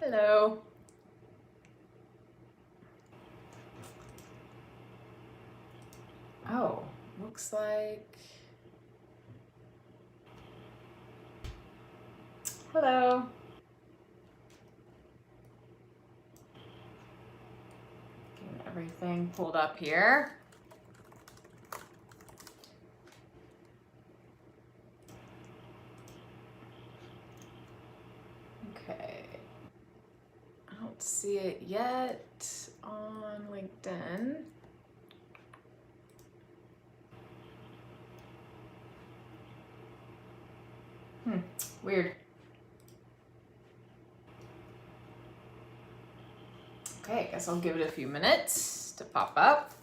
Hello. Oh, looks like... Hello. Getting everything pulled up here. Okay. I don't see it yet on LinkedIn. Weird. Okay, I guess I'll give it a few minutes to pop up.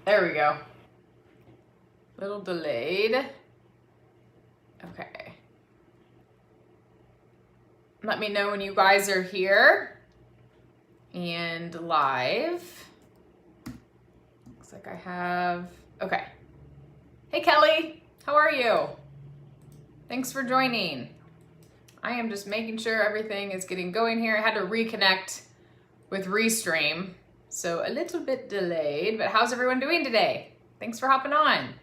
There we go. Little delayed. Okay. Let me know when you guys are here and live. Looks like I have, okay. Hey Kelly, how are you? Thanks for joining. I am just making sure everything is getting going here. I had to reconnect with Restream, so a little bit delayed, but how's everyone doing today? Thanks for hopping on.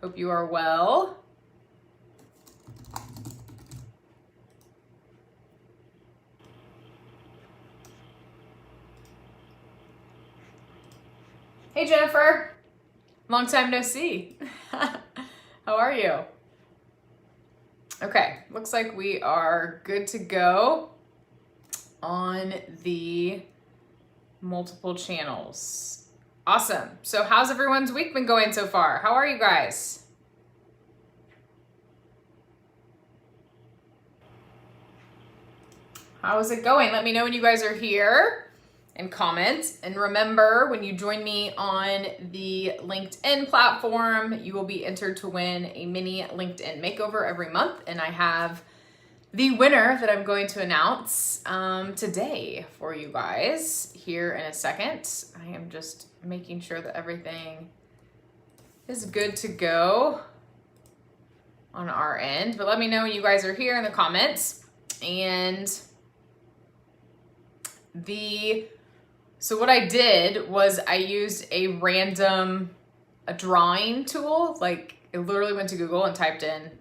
Hope you are well. Hey Jennifer, long time no see. How are you? Okay, looks like we are good to go on the multiple channels. Awesome. So how's everyone's week been going so far? How are you guys? How is it going? Let me know when you guys are here and comment. And remember, when you join me on the LinkedIn platform, you will be entered to win a mini LinkedIn makeover every month. And I have the winner that I'm going to announce today for you guys here in a second. I am just making sure that everything is good to go on our end. But let me know when you guys are here in the comments. And so what I did was I used a random drawing tool. Like I literally went to Google and typed in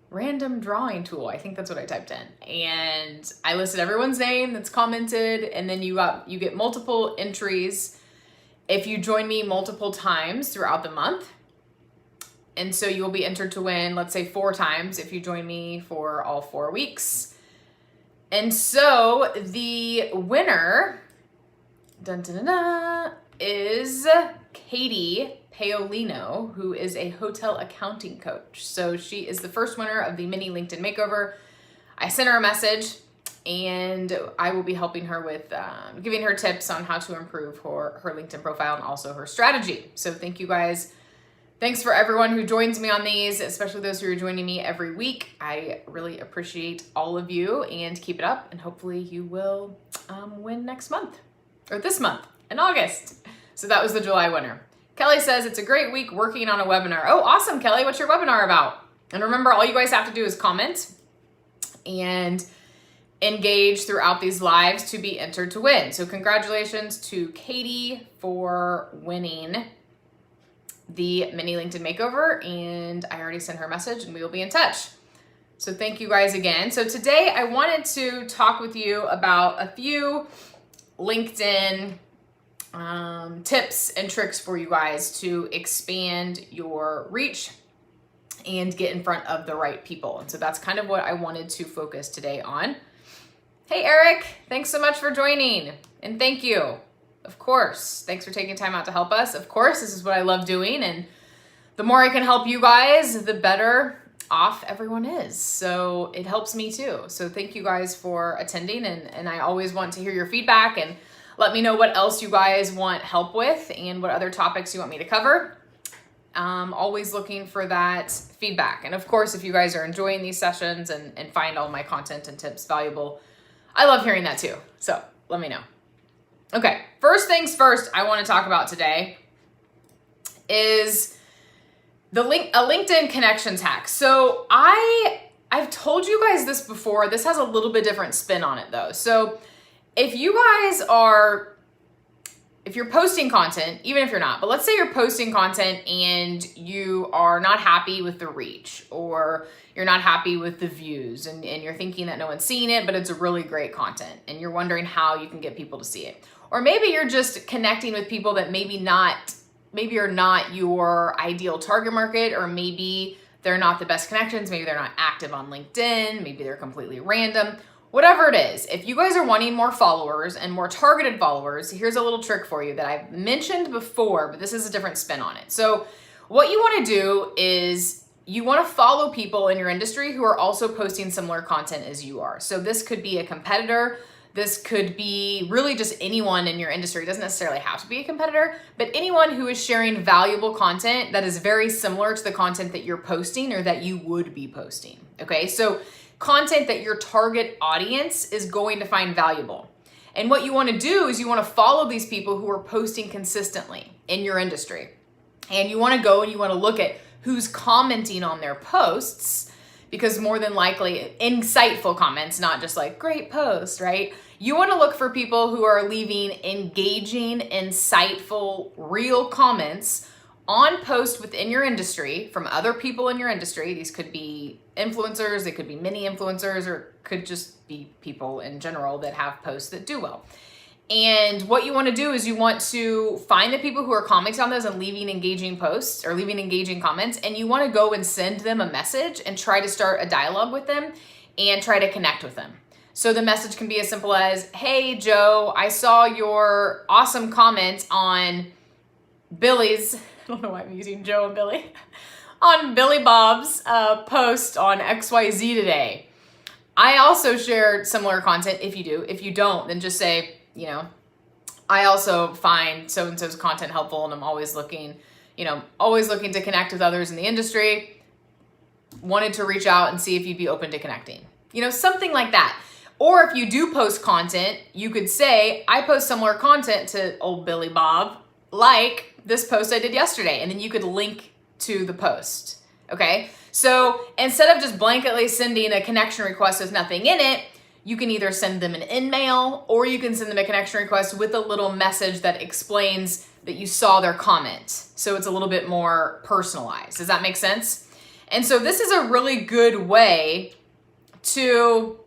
random drawing tool. I think that's what I typed in. And I listed everyone's name that's commented, and then you get multiple entries if you join me multiple times throughout the month. And so you will be entered to win, let's say 4 times if you join me for all 4 weeks. And so the winner is Katie Paolino, who is a hotel accounting coach. So she is the first winner of the mini LinkedIn makeover. I sent her a message and I will be helping her with giving her tips on how to improve her LinkedIn profile and also her strategy. So thank you guys. Thanks for everyone who joins me on these, especially those who are joining me every week. I really appreciate all of you, and keep it up, and hopefully you will win next month, or this month in August. So that was the July winner. Kelly says, it's a great week working on a webinar. Oh, awesome, Kelly. What's your webinar about? And remember, all you guys have to do is comment and engage throughout these lives to be entered to win. So congratulations to Katie for winning the mini LinkedIn makeover, and I already sent her a message and we will be in touch. So thank you guys again. So today I wanted to talk with you about a few LinkedIn tips and tricks for you guys to expand your reach and get in front of the right people. And so that's kind of what I wanted to focus today on. Hey Eric, thanks so much for joining, and thank you. Of course. Thanks for taking time out to help us. Of course, this is what I love doing. And the more I can help you guys, the better off everyone is. So it helps me too. So thank you guys for attending. And I always want to hear your feedback and let me know what else you guys want help with and what other topics you want me to cover. Always looking for that feedback. And of course, if you guys are enjoying these sessions and find all my content and tips valuable, I love hearing that too. So let me know. Okay, first things first I want to talk about today is a LinkedIn connections hack. So I've told you guys this before. This has a little bit different spin on it though. So if you're posting content, even if you're not, but let's say you're posting content and you are not happy with the reach, or you're not happy with the views, and you're thinking that no one's seeing it, but it's a really great content and you're wondering how you can get people to see it. Or maybe you're just connecting with people that maybe are not your ideal target market, or maybe they're not the best connections. Maybe they're not active on LinkedIn. Maybe they're completely random. Whatever it is, if you guys are wanting more followers and more targeted followers, here's a little trick for you that I've mentioned before, but this is a different spin on it. So what you want to do is you want to follow people in your industry who are also posting similar content as you are. So this could be a competitor. This could be really just anyone in your industry. It doesn't necessarily have to be a competitor, but anyone who is sharing valuable content that is very similar to the content that you're posting or that you would be posting. Okay, so content that your target audience is going to find valuable. And what you want to do is you want to follow these people who are posting consistently in your industry. And you want to go and you want to look at who's commenting on their posts, because more than likely, insightful comments, not just like great post, right? You want to look for people who are leaving engaging, insightful, real comments on posts within your industry from other people in your industry. These could be influencers, they could be mini influencers, or could just be people in general that have posts that do well. And what you want to do is you want to find the people who are commenting on those and leaving engaging posts or leaving engaging comments, and you want to go and send them a message and try to start a dialogue with them and try to connect with them. So the message can be as simple as, hey Joe, I saw your awesome comment on Billy's, I don't know why I'm using Joe and Billy, on Billy Bob's post on XYZ today. I also shared similar content. If you do, if you don't, then just say, you know, I also find so-and-so's content helpful, and I'm always looking to connect with others in the industry. Wanted to reach out and see if you'd be open to connecting. You know, something like that. Or if you do post content, you could say, I post similar content to old Billy Bob, like this post I did yesterday. And then you could link to the post. Okay. So instead of just blanketly sending a connection request with nothing in it, you can either send them an in-mail, or you can send them a connection request with a little message that explains that you saw their comment. So it's a little bit more personalized. Does that make sense? And so this is a really good way to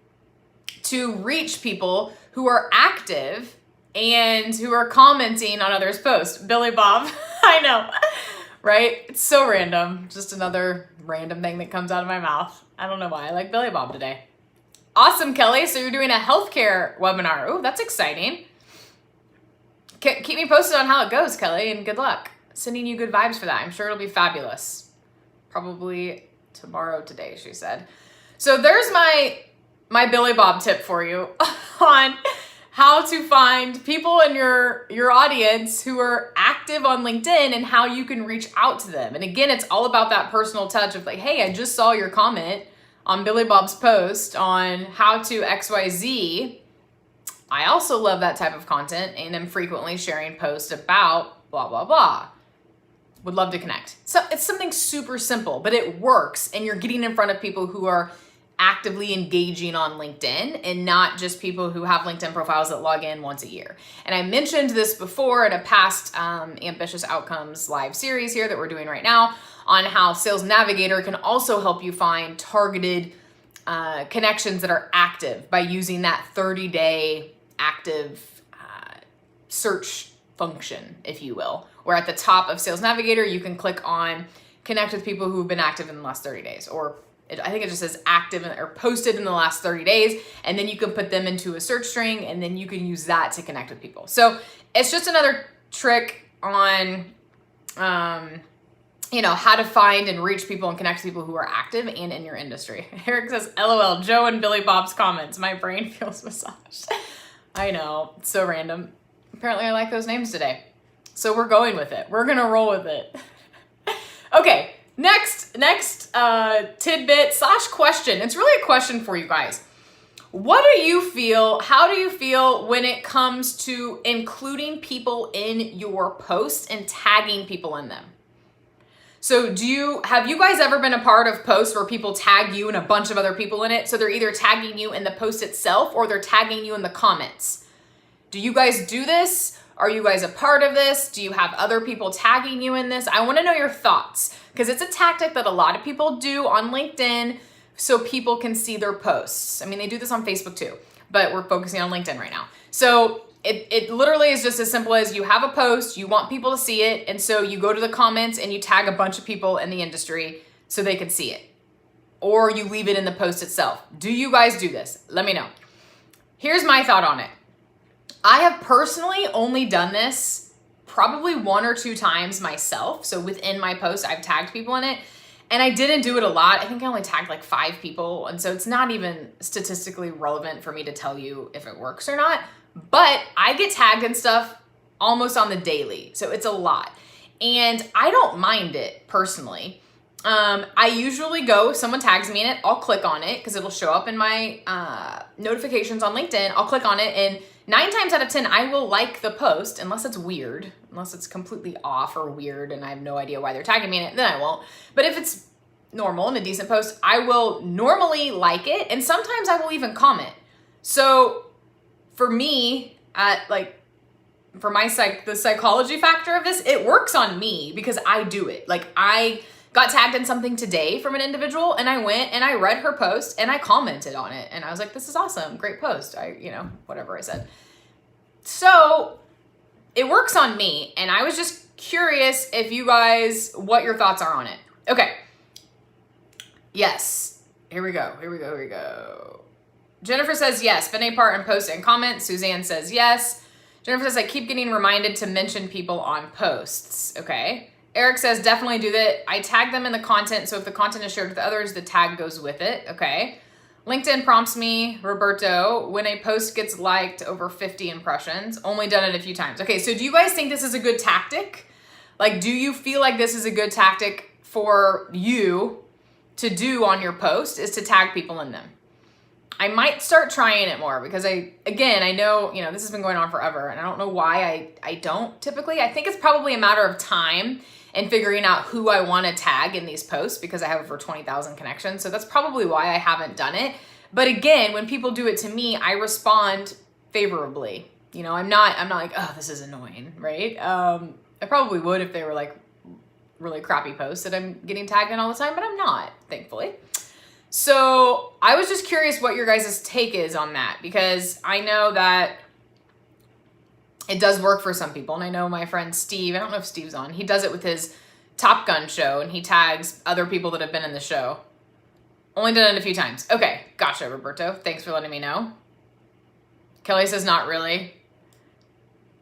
reach people who are active and who are commenting on others' posts. Billy Bob, I know, right? It's so random. Just another random thing that comes out of my mouth. I don't know why I like Billy Bob today. Awesome, Kelly. So you're doing a healthcare webinar. Oh, that's exciting. Keep me posted on how it goes, Kelly, and good luck. Sending you good vibes for that. I'm sure it'll be fabulous. Probably tomorrow today, she said. So there's my Billy Bob tip for you on how to find people in your audience who are active on LinkedIn and how you can reach out to them. And again, it's all about that personal touch of like, hey, I just saw your comment on Billy Bob's post on how to XYZ. I also love that type of content and am frequently sharing posts about blah, blah, blah. Would love to connect. So it's something super simple, but it works, and you're getting in front of people who are actively engaging on LinkedIn and not just people who have LinkedIn profiles that log in once a year. And I mentioned this before in a past Ambitious Outcomes live series here that we're doing right now on how Sales Navigator can also help you find targeted connections that are active by using that 30-day active search function, if you will, where at the top of Sales Navigator, you can click on connect with people who've been active in the last 30 days, or I think it just says active or posted in the last 30 days. And then you can put them into a search string, and then you can use that to connect with people. So it's just another trick on, how to find and reach people and connect to people who are active and in your industry. Eric says, LOL, Joe and Billy Bob's comments. My brain feels massaged. I know, it's so random. Apparently I like those names today. So we're going with it. We're gonna roll with it. Okay, next tidbit / question. It's really a question for you guys. How do you feel when it comes to including people in your posts and tagging people in them? So have you guys ever been a part of posts where people tag you and a bunch of other people in it? So they're either tagging you in the post itself or they're tagging you in the comments. Do you guys do this? Are you guys a part of this? Do you have other people tagging you in this? I want to know your thoughts because it's a tactic that a lot of people do on LinkedIn so people can see their posts. I mean, they do this on Facebook too, but we're focusing on LinkedIn right now. So it literally is just as simple as you have a post, you want people to see it, and so you go to the comments and you tag a bunch of people in the industry so they can see it. Or you leave it in the post itself. Do you guys do this? Let me know. Here's my thought on it. I have personally only done this probably 1 or 2 times myself. So within my post, I've tagged people in it. And I didn't do it a lot. I think I only tagged like 5 people. And so it's not even statistically relevant for me to tell you if it works or not. But I get tagged in stuff almost on the daily. So it's a lot. And I don't mind it personally. I usually go, if someone tags me in it, I'll click on it because it'll show up in my notifications on LinkedIn. I'll click on it and 9 times out of 10, I will like the post unless it's weird, unless it's completely off or weird and I have no idea why they're tagging me in it, then I won't. But if it's normal and a decent post, I will normally like it. And sometimes I will even comment. So for me, the psychology factor of this, it works on me because I do it. Like I got tagged in something today from an individual and I went and I read her post and I commented on it. And I was like, this is awesome. Great post. Whatever I said. So it works on me. And I was just curious what your thoughts are on it. Okay. Yes. Here we go. Jennifer says yes. Been a part in post and comment. Suzanne says yes. Jennifer says, I keep getting reminded to mention people on posts. Okay. Eric says, definitely do that. I tag them in the content, so if the content is shared with others, the tag goes with it. Okay. LinkedIn prompts me, Roberto, when a post gets liked over 50 impressions. Only done it a few times. Okay, so do you guys think this is a good tactic? Like, do you feel like this is a good tactic for you to do on your post, is to tag people in them? I might start trying it more because I know, this has been going on forever and I don't know why I don't typically. I think it's probably a matter of time and figuring out who I want to tag in these posts because I have over 20,000 connections. So that's probably why I haven't done it. But again, when people do it to me, I respond favorably. I'm not like, oh, this is annoying, right? I probably would if they were like really crappy posts that I'm getting tagged in all the time, but I'm not, thankfully. So I was just curious what your guys' take is on that because I know that it does work for some people. And I know my friend Steve, I don't know if Steve's on, he does it with his Top Gun show and he tags other people that have been in the show. Only done it a few times. Okay, gotcha, Roberto. Thanks for letting me know. Kelly says not really.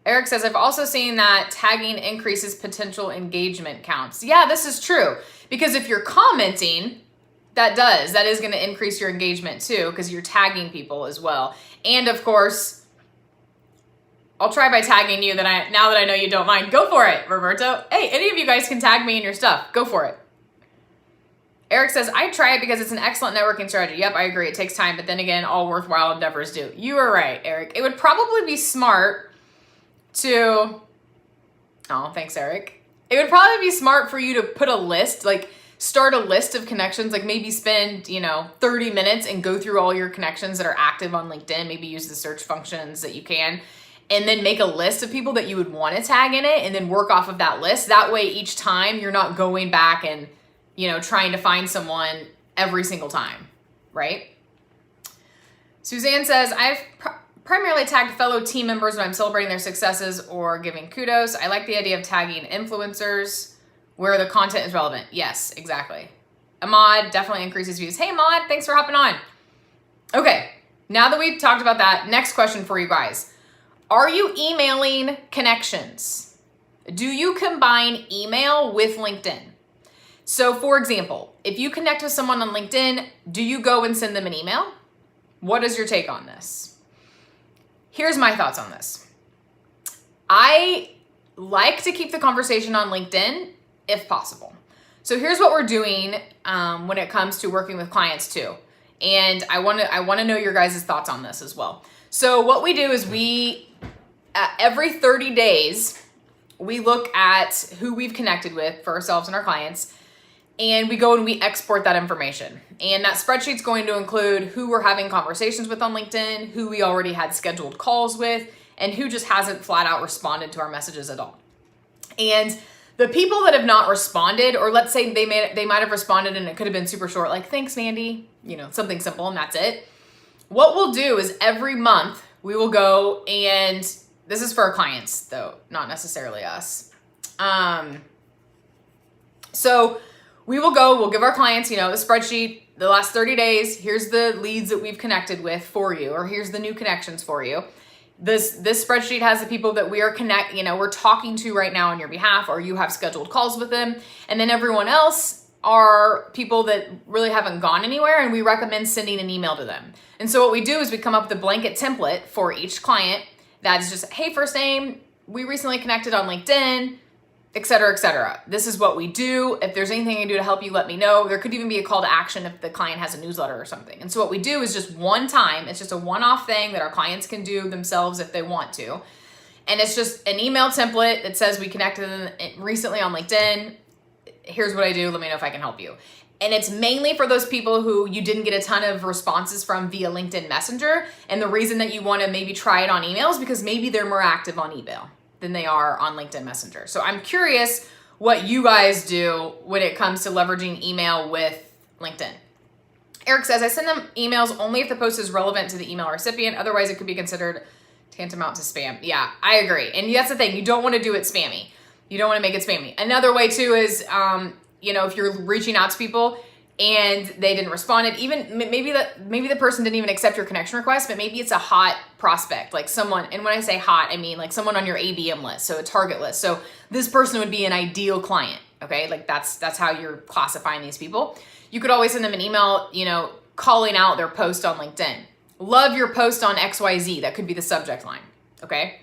Eric says, I've also seen that tagging increases potential engagement counts. Yeah, this is true. Because if you're commenting, that is going to increase your engagement too because you're tagging people as well. And of course, I'll try by tagging you now that I know you don't mind. Go for it, Roberto. Hey, any of you guys can tag me in your stuff. Go for it. Eric says, I try it because it's an excellent networking strategy. Yep, I agree. It takes time, but then again, all worthwhile endeavors do. You are right, Eric. It would probably be smart to... Oh, thanks, Eric. It would probably be smart for you to put a list, like start a list of connections, like maybe spend, 30 minutes and go through all your connections that are active on LinkedIn. Maybe use the search functions that you can. And then make a list of people that you would want to tag in it and then work off of that list. That way, each time you're not going back and, trying to find someone every single time, right? Suzanne says, I've primarily tagged fellow team members when I'm celebrating their successes or giving kudos. I like the idea of tagging influencers where the content is relevant. Yes, exactly. Ahmad definitely increases views. Hey, Ahmad, thanks for hopping on. Okay, now that we've talked about that, next question for you guys. Are you emailing connections? Do you combine email with LinkedIn? So for example, if you connect with someone on LinkedIn, do you go and send them an email? What is your take on this? Here's my thoughts on this. I like to keep the conversation on LinkedIn if possible. So here's what we're doing when it comes to working with clients too. And I want to know your guys' thoughts on this as well. So what we do is every 30 days, we look at who we've connected with for ourselves and our clients, and we go and we export that information. And that spreadsheet's going to include who we're having conversations with on LinkedIn, who we already had scheduled calls with, and who just hasn't flat out responded to our messages at all. And the people that have not responded, or let's say they might have responded and it could have been super short, like, thanks, Mandy, something simple, and that's it. What we'll do is every month we will go, and this is for our clients though, not necessarily us. So we will go, we'll give our clients, the spreadsheet, the last 30 days, here's the leads that we've connected with for you, or here's the new connections for you. This spreadsheet has the people that we are we're talking to right now on your behalf, or you have scheduled calls with them. And then everyone else are people that really haven't gone anywhere, and we recommend sending an email to them. And so what we do is we come up with a blanket template for each client that is just, hey, first name, we recently connected on LinkedIn, et cetera, et cetera. This is what we do. If there's anything I can do to help you, let me know. There could even be a call to action if the client has a newsletter or something. And so what we do is just one time, it's just a one-off thing that our clients can do themselves if they want to. And it's just an email template that says we connected recently on LinkedIn. Here's what I do. Let me know if I can help you. And it's mainly for those people who you didn't get a ton of responses from via LinkedIn Messenger. And the reason that you want to maybe try it on email is because maybe they're more active on email than they are on LinkedIn Messenger. So I'm curious what you guys do when it comes to leveraging email with LinkedIn. Eric says, I send them emails only if the post is relevant to the email recipient. Otherwise, it could be considered tantamount to spam. Yeah, I agree. And that's the thing. You don't want to do it spammy. You don't want to make it spammy. Another way too is, if you're reaching out to people and they didn't respond, and even maybe the person didn't even accept your connection request, but maybe it's a hot prospect, like someone, and when I say hot, I mean like someone on your ABM list, so a target list. So this person would be an ideal client, okay? Like that's how you're classifying these people. You could always send them an email, calling out their post on LinkedIn. Love your post on XYZ, that could be the subject line, okay?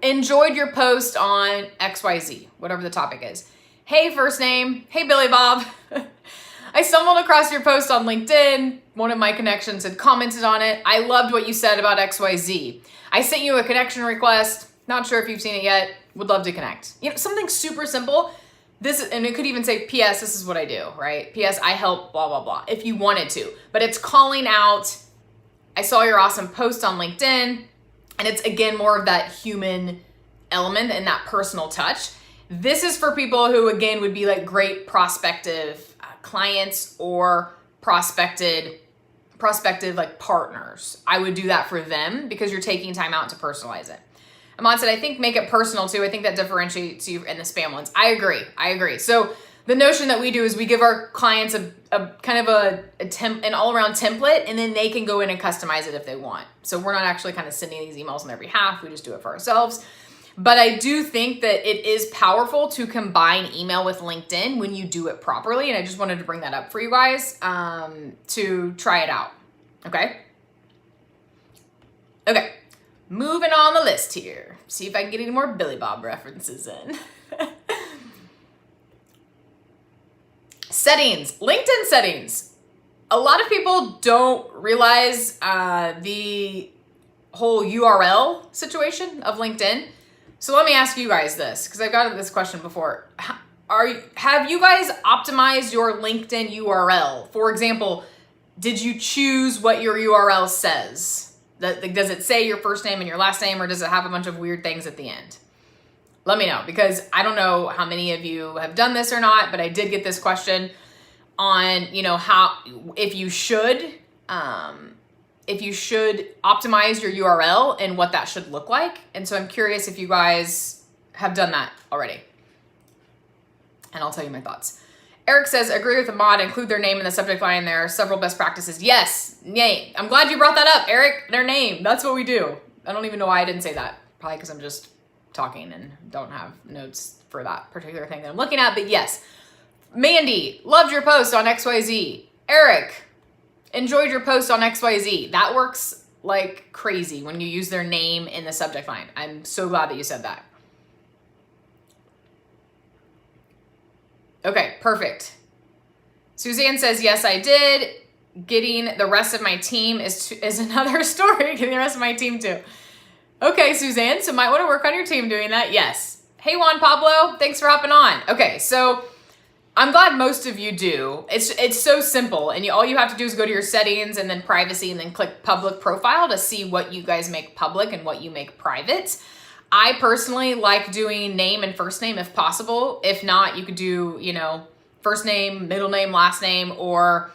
Enjoyed your post on XYZ, whatever the topic is. Hey, first name, hey, Billy Bob. I stumbled across your post on LinkedIn. One of my connections had commented on it. I loved what you said about XYZ. I sent you a connection request. Not sure if you've seen it yet. Would love to connect. Something super simple. And it could even say, P.S., this is what I do, right? P.S., I help, blah, blah, blah, if you wanted to. But it's calling out, I saw your awesome post on LinkedIn. And it's, again, more of that human element and that personal touch. This is for people who, again, would be like great prospective clients or prospective like partners. I would do that for them because you're taking time out to personalize it. Ahmad said, I think make it personal too. I think that differentiates you in the spam ones. I agree. So the notion that we do is we give our clients a kind of an all-around template, and then they can go in and customize it if they want. So we're not actually kind of sending these emails on their behalf. We just do it for ourselves. But I do think that it is powerful to combine email with LinkedIn when you do it properly. And I just wanted to bring that up for you guys to try it out. Okay. Moving on the list here. See if I can get any more Billy Bob references in. Settings, LinkedIn settings. A lot of people don't realize the whole URL situation of LinkedIn. So let me ask you guys this, because I've gotten this question before. Have you guys optimized your LinkedIn URL? For example, did you choose what your URL says? Does it say your first name and your last name, or does it have a bunch of weird things at the end? Let me know, because I don't know how many of you have done this or not, but I did get this question on, if you should optimize your URL and what that should look like. And so I'm curious if you guys have done that already. And I'll tell you my thoughts. Eric says, agree with Ahmad, include their name in the subject line. There are several best practices. Yes, yay. I'm glad you brought that up, Eric, their name. That's what we do. I don't even know why I didn't say that. Probably because I'm just talking and don't have notes for that particular thing that I'm looking at. But yes, Mandy, loved your post on XYZ. Eric, enjoyed your post on XYZ. That works like crazy when you use their name in the subject line. I'm so glad that you said that. Okay, perfect. Suzanne says, yes, I did. Getting the rest of my team is another story. Getting the rest of my team too. Okay, Suzanne, so might want to work on your team doing that. Yes, Hey Juan Pablo, thanks for hopping on. Okay, so I'm glad most of you do. It's so simple, and all you have to do is go to your settings and then privacy and then click public profile to see what you guys make public and what you make private. I personally like doing name and first name if possible. If not, you could do, you know, first name, middle name, last name, or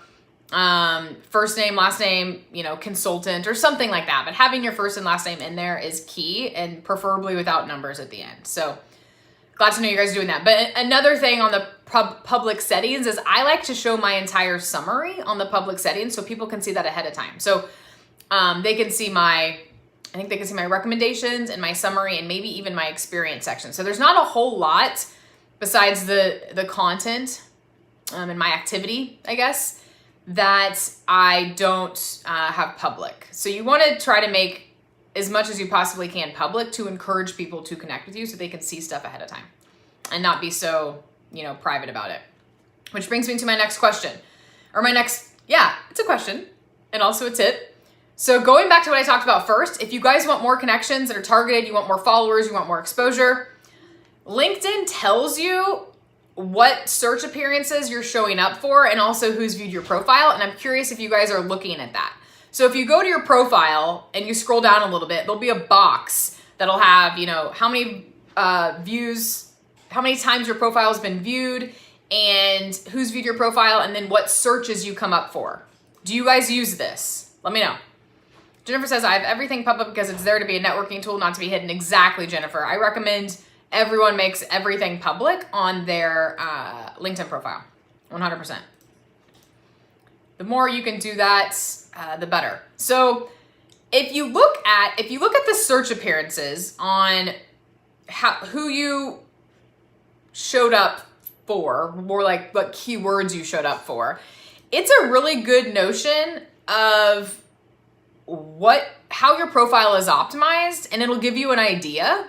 first name, last name, you know, consultant or something like that. But having your first and last name in there is key, and preferably without numbers at the end. So glad to know you guys are doing that. But another thing on the public settings is I like to show my entire summary on the public settings so people can see that ahead of time. So they can see I think they can see my recommendations and my summary and maybe even my experience section. So there's not a whole lot besides the content and my activity, I guess, that I don't have public. So you want to try to make as much as you possibly can public to encourage people to connect with you so they can see stuff ahead of time and not be so, you know, private about it. Which brings me to my next question. It's a question and also a tip. So going back to what I talked about first, if you guys want more connections that are targeted, you want more followers, you want more exposure, LinkedIn tells you what search appearances you're showing up for and also who's viewed your profile. And I'm curious if you guys are looking at that. So if you go to your profile and you scroll down a little bit, there'll be a box that'll have, you know, how many views, how many times your profile has been viewed and who's viewed your profile and then what searches you come up for. Do you guys use this? Let me know. Jennifer says, I have everything public because it's there to be a networking tool, not to be hidden. Exactly, Jennifer. I recommend everyone makes everything public on their LinkedIn profile, 100%. The more you can do that, the better. So if you look at the search appearances on who you showed up for, more like what keywords you showed up for, it's a really good notion of how your profile is optimized, and it'll give you an idea.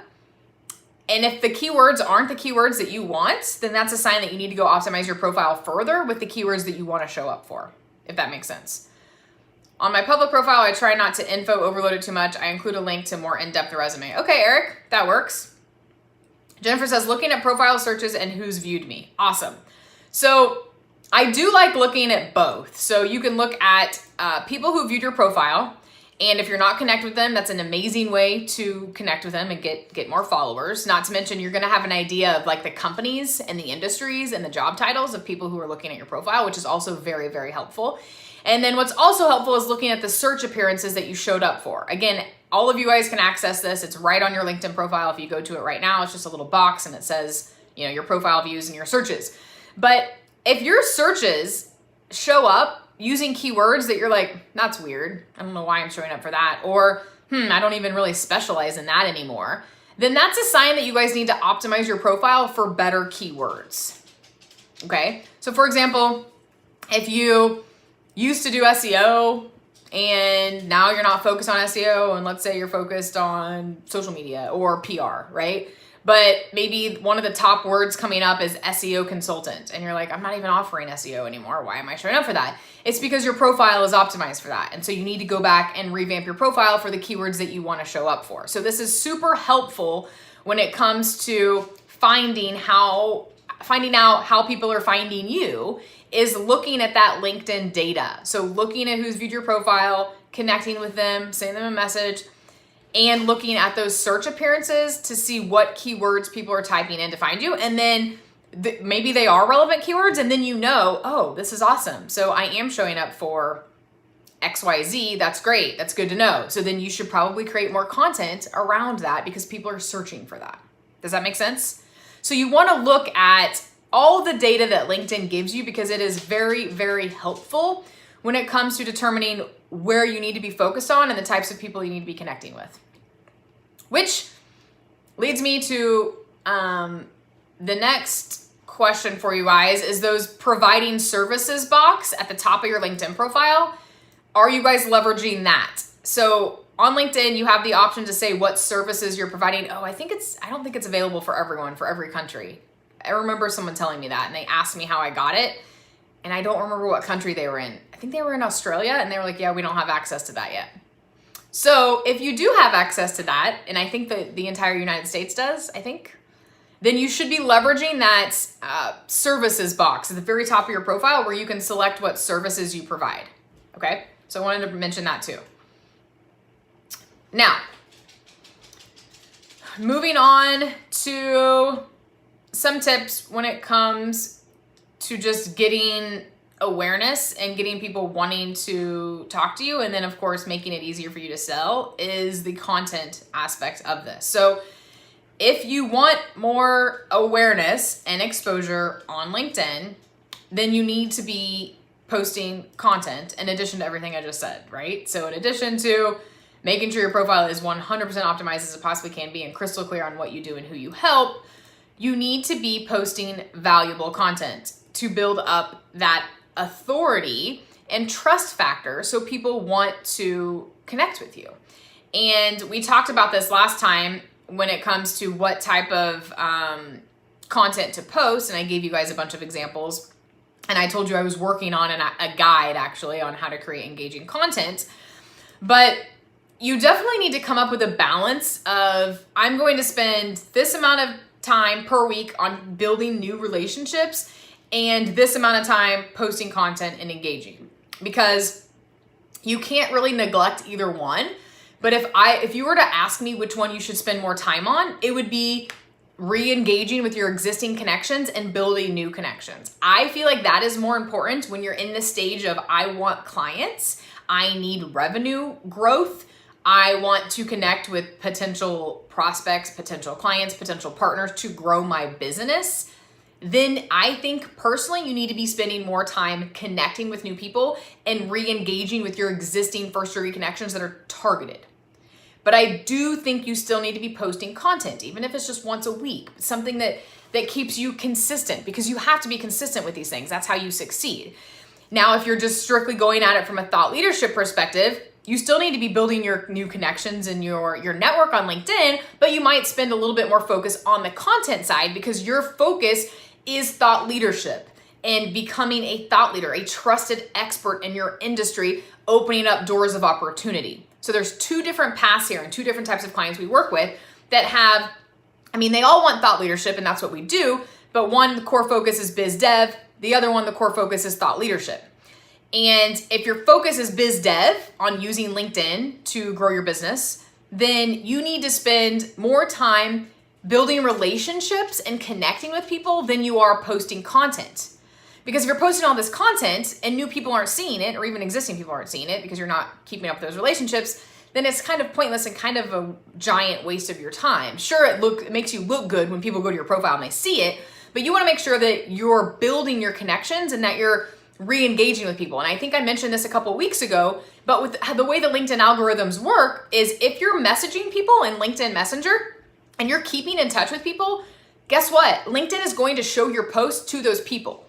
And if the keywords aren't the keywords that you want, then that's a sign that you need to go optimize your profile further with the keywords that you want to show up for, if that makes sense. On my public profile, I try not to info overload it too much. I include a link to more in-depth resume. Okay, Eric, that works. Jennifer says, looking at profile searches and who's viewed me. Awesome. So I do like looking at both. So you can look at people who viewed your profile. And if you're not connected with them, that's an amazing way to connect with them and get more followers. Not to mention, you're going to have an idea of like the companies and the industries and the job titles of people who are looking at your profile, which is also very, very helpful. And then what's also helpful is looking at the search appearances that you showed up for. Again, all of you guys can access this. It's right on your LinkedIn profile. If you go to it right now, it's just a little box and it says, you know, your profile views and your searches. But if your searches show up using keywords that you're like, that's weird, I don't know why I'm showing up for that, or I don't even really specialize in that anymore, then that's a sign that you guys need to optimize your profile for better keywords. Okay, so for example, if you used to do SEO and now you're not focused on SEO, and let's say you're focused on social media or PR, right? But maybe one of the top words coming up is SEO consultant. And you're like, I'm not even offering SEO anymore. Why am I showing up for that? It's because your profile is optimized for that. And so you need to go back and revamp your profile for the keywords that you want to show up for. So this is super helpful when it comes to finding out how people are finding you, is looking at that LinkedIn data. So looking at who's viewed your profile, connecting with them, sending them a message, and looking at those search appearances to see what keywords people are typing in to find you. And then maybe they are relevant keywords, and then you know, oh, this is awesome. So I am showing up for XYZ. That's great. That's good to know. So then you should probably create more content around that because people are searching for that. Does that make sense? So you want to look at all the data that LinkedIn gives you because it is very, very helpful when it comes to determining where you need to be focused on and the types of people you need to be connecting with. Which leads me to the next question for you guys is those providing services box at the top of your LinkedIn profile. Are you guys leveraging that? So on LinkedIn, you have the option to say what services you're providing. Oh, I don't think it's available for everyone, for every country. I remember someone telling me that and they asked me how I got it. And I don't remember what country they were in. I think they were in Australia and they were like, yeah, we don't have access to that yet. So if you do have access to that, and I think that the entire United States does, I think, then you should be leveraging that services box at the very top of your profile where you can select what services you provide. Okay, so I wanted to mention that too. Now, moving on to some tips when it comes to just getting awareness and getting people wanting to talk to you, and then of course making it easier for you to sell, is the content aspect of this. So if you want more awareness and exposure on LinkedIn, then you need to be posting content in addition to everything I just said, right? So in addition to making sure your profile is 100% optimized as it possibly can be and crystal clear on what you do and who you help, you need to be posting valuable content to build up that authority and trust factor so people want to connect with you. And we talked about this last time when it comes to what type of content to post, and I gave you guys a bunch of examples, and I told you I was working on a guide actually on how to create engaging content. But you definitely need to come up with a balance of, I'm going to spend this amount of time per week on building new relationships and this amount of time posting content and engaging, because you can't really neglect either one. But if you were to ask me which one you should spend more time on, it would be re-engaging with your existing connections and building new connections. I feel like that is more important when you're in the stage of, I want clients, I need revenue growth, I want to connect with potential prospects, potential clients, potential partners to grow my business. Then I think personally you need to be spending more time connecting with new people and re-engaging with your existing first degree connections that are targeted. But I do think you still need to be posting content, even if it's just once a week, something that keeps you consistent, because you have to be consistent with these things. That's how you succeed. Now, if you're just strictly going at it from a thought leadership perspective, you still need to be building your new connections and your network on LinkedIn, but you might spend a little bit more focus on the content side because your focus is thought leadership and becoming a thought leader, a trusted expert in your industry, opening up doors of opportunity. So there's two different paths here and two different types of clients we work with that have, they all want thought leadership and that's what we do, but one, the core focus is biz dev. The other one, the core focus is thought leadership. And if your focus is biz dev on using LinkedIn to grow your business, then you need to spend more time building relationships and connecting with people than you are posting content. Because if you're posting all this content and new people aren't seeing it, or even existing people aren't seeing it because you're not keeping up with those relationships, then it's kind of pointless and kind of a giant waste of your time. Sure, it makes you look good when people go to your profile and they see it, but you want to make sure that you're building your connections and that you're re-engaging with people. And I think I mentioned this a couple of weeks ago, but with the way the LinkedIn algorithms work is if you're messaging people in LinkedIn Messenger and you're keeping in touch with people, guess what? LinkedIn is going to show your posts to those people.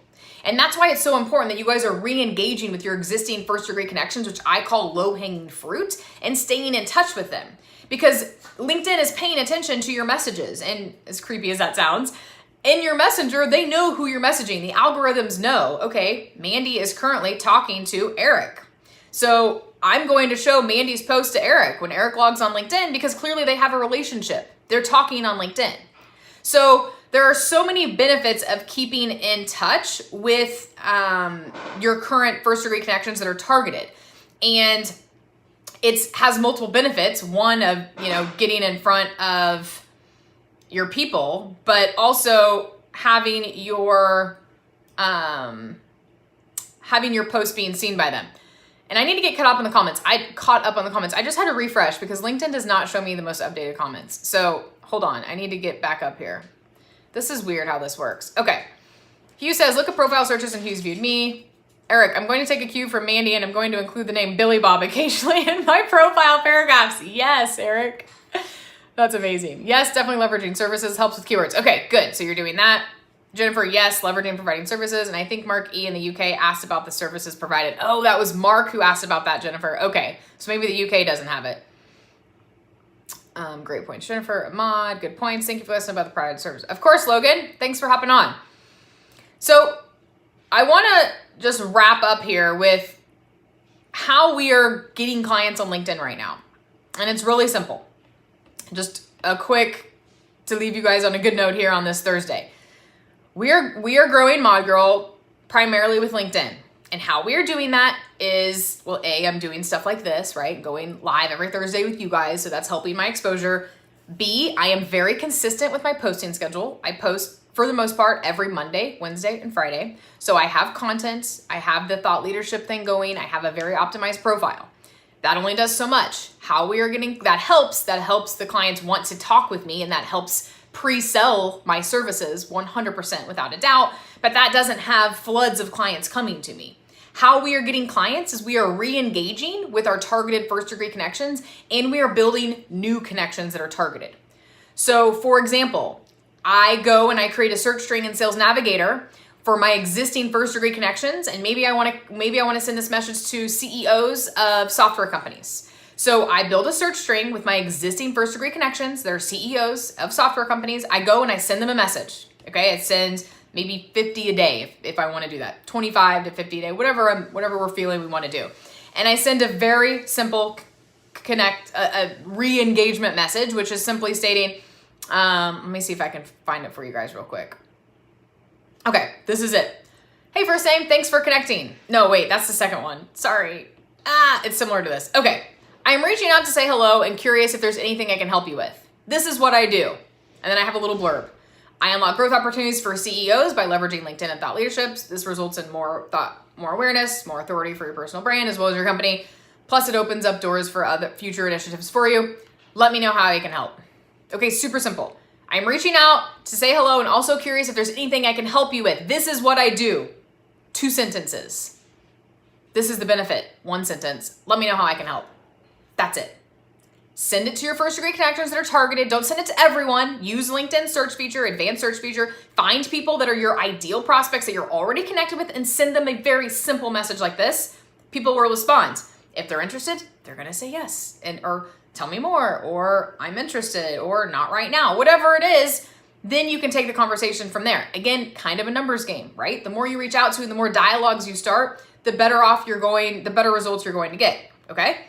And that's why it's so important that you guys are re-engaging with your existing first degree connections, which I call low-hanging fruit, and staying in touch with them. Because LinkedIn is paying attention to your messages, and as creepy as that sounds, in your messenger, they know who you're messaging. The algorithms know, okay, Mandy is currently talking to Eric. So I'm going to show Mandy's post to Eric when Eric logs on LinkedIn because clearly they have a relationship. They're talking on LinkedIn. So there are so many benefits of keeping in touch with your current first degree connections that are targeted. And it has multiple benefits. One of, getting in front of your people, but also having your post being seen by them. And I need to get caught up on the comments. I just had to refresh because LinkedIn does not show me the most updated comments. So hold on, I need to get back up here. This is weird how this works. Okay. Hugh says, look at profile searches and Hugh's viewed me. Eric, I'm going to take a cue from Mandy and I'm going to include the name Billy Bob occasionally in my profile paragraphs. Yes, Eric. That's amazing. Yes, definitely leveraging services helps with keywords. Okay, good. So you're doing that. Jennifer, yes, leveraging providing services. And I think Mark E in the UK asked about the services provided. Oh, that was Mark who asked about that, Jennifer. Okay, so maybe the UK doesn't have it. Great points, Jennifer. Ahmad, good points. Thank you for listening about the provided service. Of course, Logan. Thanks for hopping on. So I want to just wrap up here with how we are getting clients on LinkedIn right now. And it's really simple. Just a quick to leave you guys on a good note here on this Thursday. We are growing Mod Girl primarily with LinkedIn. And how we are doing that is, well, A, I'm doing stuff like this, right? Going live every Thursday with you guys, so that's helping my exposure. B, I am very consistent with my posting schedule. I post, for the most part, every Monday, Wednesday, and Friday. So I have content, I have the thought leadership thing going, I have a very optimized profile. That only does so much. How we are getting, that helps the clients want to talk with me, and that helps pre-sell my services 100% without a doubt, but that doesn't have floods of clients coming to me. How we are getting clients is we are re-engaging with our targeted first degree connections, and we are building new connections that are targeted. So for example, I go and I create a search string in Sales Navigator for my existing first degree connections, and maybe I want to send this message to CEOs of software companies. So I build a search string with my existing first degree connections. They're CEOs of software companies. I go and I send them a message. Okay, I send maybe 50 a day if I want to do that, 25 to 50 a day, whatever we're feeling we want to do. And I send a very simple a re-engagement message, which is simply stating, let me see if I can find it for you guys real quick. Okay, this is it. Hey, first name, thanks for connecting. No, wait, that's the second one. Sorry. It's similar to this. Okay. I'm reaching out to say hello and curious if there's anything I can help you with. This is what I do. And then I have a little blurb. I unlock growth opportunities for CEOs by leveraging LinkedIn and thought leadership. This results in more awareness, more authority for your personal brand as well as your company. Plus it opens up doors for other future initiatives for you. Let me know how I can help. Okay, super simple. I'm reaching out to say hello and also curious if there's anything I can help you with. This is what I do. 2 sentences. This is the benefit. 1 sentence. Let me know how I can help. That's it. Send it to your first degree connections that are targeted. Don't send it to everyone. Use LinkedIn search feature, advanced search feature. Find people that are your ideal prospects that you're already connected with and send them a very simple message like this. People will respond. If they're interested, they're going to say yes or tell me more, or I'm interested, or not right now, whatever it is. Then you can take the conversation from there. Again, kind of a numbers game, right? The more you reach out to, the more dialogues you start, the better off you're going, the better results you're going to get. Okay.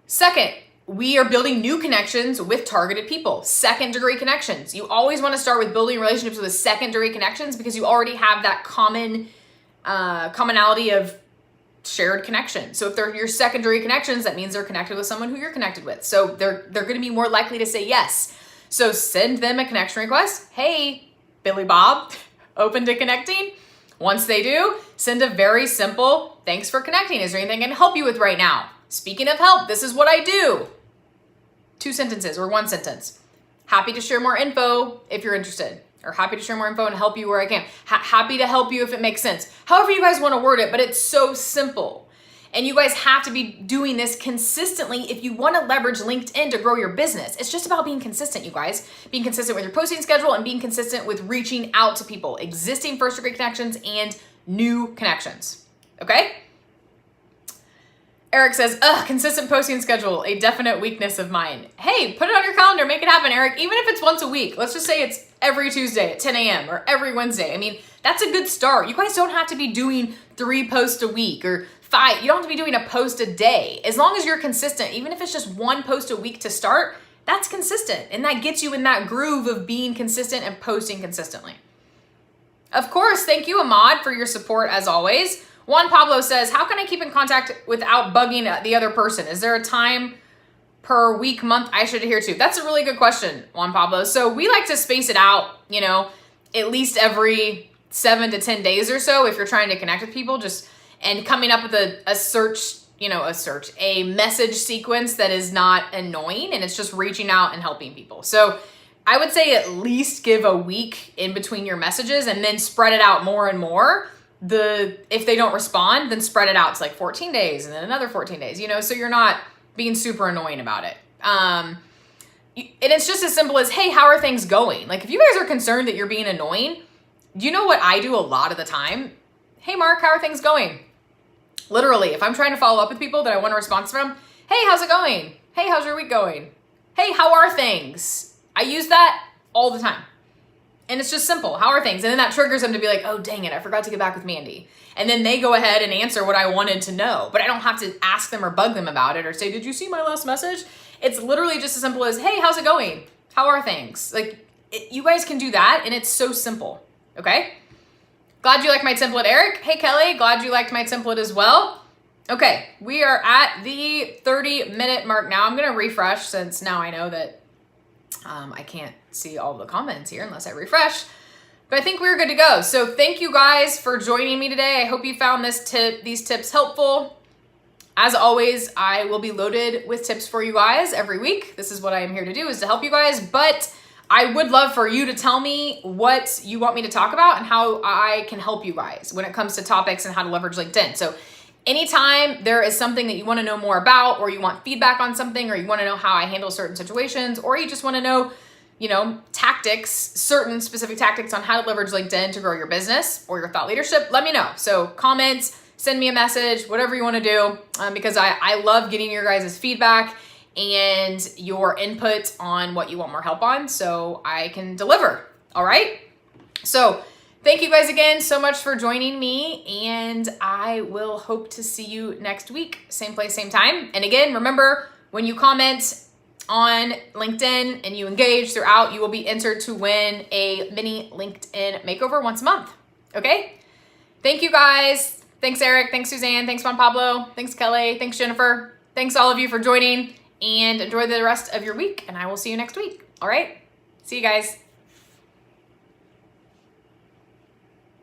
Second, we are building new connections with targeted people, second degree connections. You always want to start with building relationships with second degree connections because you already have that commonality of shared connection. So if they're your secondary connections, that means they're connected with someone who you're connected with. So they're going to be more likely to say yes. So send them a connection request. Hey, Billy Bob, open to connecting? Once they do, send a very simple, thanks for connecting. Is there anything I can help you with right now? Speaking of help, this is what I do. 2 sentences or 1 sentence. Happy to share more info if you're interested, or happy to share more info and help you where I can. Happy to help you if it makes sense. However you guys want to word it, but it's so simple. And you guys have to be doing this consistently if you want to leverage LinkedIn to grow your business. It's just about being consistent, you guys. Being consistent with your posting schedule and being consistent with reaching out to people, existing first degree connections and new connections. Okay? Eric says, consistent posting schedule, a definite weakness of mine. Hey, put it on your calendar, make it happen, Eric. Even if it's once a week, let's just say it's every Tuesday at 10 a.m. or every Wednesday. I mean, that's a good start. You guys don't have to be doing 3 posts a week or 5. You don't have to be doing a post a day. As long as you're consistent, even if it's just 1 post a week to start, that's consistent. And that gets you in that groove of being consistent and posting consistently. Of course, thank you, Ahmad, for your support as always. Juan Pablo says, how can I keep in contact without bugging the other person? Is there a time per week, month I should adhere to? That's a really good question, Juan Pablo. So we like to space it out, at least every 7 to 10 days or so if you're trying to connect with people, and coming up with a message sequence that is not annoying and it's just reaching out and helping people. So I would say at least give a week in between your messages and then spread it out more and more. If they don't respond, then spread it out to like 14 days and then another 14 days, so you're not being super annoying about it. And it's just as simple as, hey, how are things going? Like if you guys are concerned that you're being annoying, do you know what I do a lot of the time? Hey, Mark, how are things going? Literally, if I'm trying to follow up with people that I want a response from, hey, how's it going? Hey, how's your week going? Hey, how are things? I use that all the time. And it's just simple. How are things? And then that triggers them to be like, oh, dang it, I forgot to get back with Mandy. And then they go ahead and answer what I wanted to know. But I don't have to ask them or bug them about it or say, did you see my last message? It's literally just as simple as, hey, how's it going? How are things? Like, you guys can do that, and it's so simple, okay? Glad you liked my template, Eric. Hey, Kelly, glad you liked my template as well. Okay, we are at the 30-minute mark now. I'm gonna refresh since now I know that I can't see all the comments here unless I refresh. But I think we're good to go. So thank you guys for joining me today. I hope you found these tips helpful. As always, I will be loaded with tips for you guys every week. This is what I am here to do, is to help you guys. But I would love for you to tell me what you want me to talk about and how I can help you guys when it comes to topics and how to leverage LinkedIn. So anytime there is something that you want to know more about, or you want feedback on something, or you want to know how I handle certain situations, or you just want to know, tactics, certain specific tactics on how to leverage LinkedIn to grow your business or your thought leadership, let me know. So comments, send me a message, whatever you want to do, because I love getting your guys' feedback and your input on what you want more help on so I can deliver. All right. So thank you guys again so much for joining me, and I will hope to see you next week. Same place, same time. And again, remember, when you comment on LinkedIn and you engage throughout, you will be entered to win a mini LinkedIn makeover once a month. Okay? Thank you guys. Thanks, Eric. Thanks, Suzanne. Thanks, Juan Pablo. Thanks, Kelly. Thanks, Jennifer. Thanks all of you for joining, and enjoy the rest of your week, and I will see you next week. All right? See you guys.